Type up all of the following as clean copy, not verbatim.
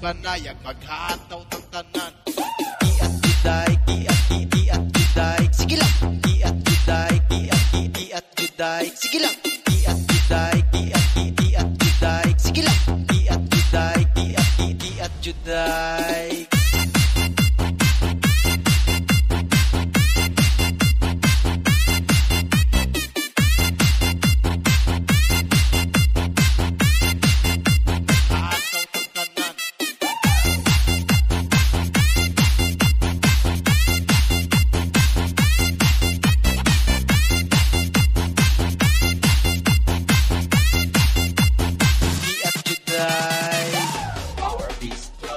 banayag maghataw tang tanan. Iat juday, iat juday. Sige lang. Iat juday, iat juday. Sige lang. Iat juday, iat juday. Sige lang. Iat juday, iat juday.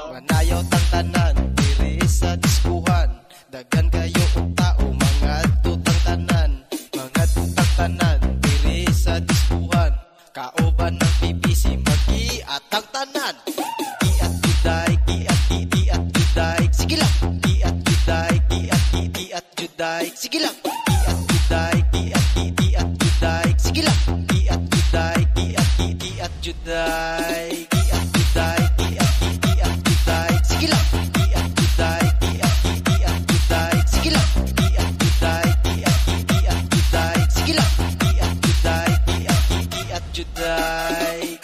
Manayaw tang tanan, diri sa diskuhan. Dagan kayo og tao, mga tutang tanan. Mga tutang tanan, diri sa diskuhan. Kauban ng PPC, mag-iatang tanan. Iat juday, iat juday. Sige lang. Iat juday, iat juday. Sige lang. Iat juday, iat juday. Sige lang. Iat juday, iat juday. Iat juday, iat juday. Sige lang. Iat juday, iat juday. Sige lang. Iat juday, iat juday. Sige lang. Iat juday, iat juday.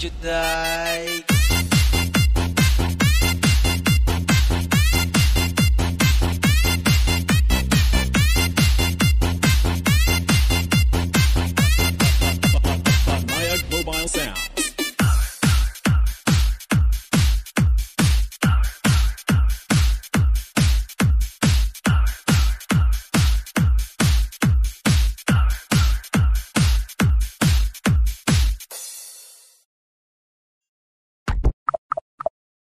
Juday.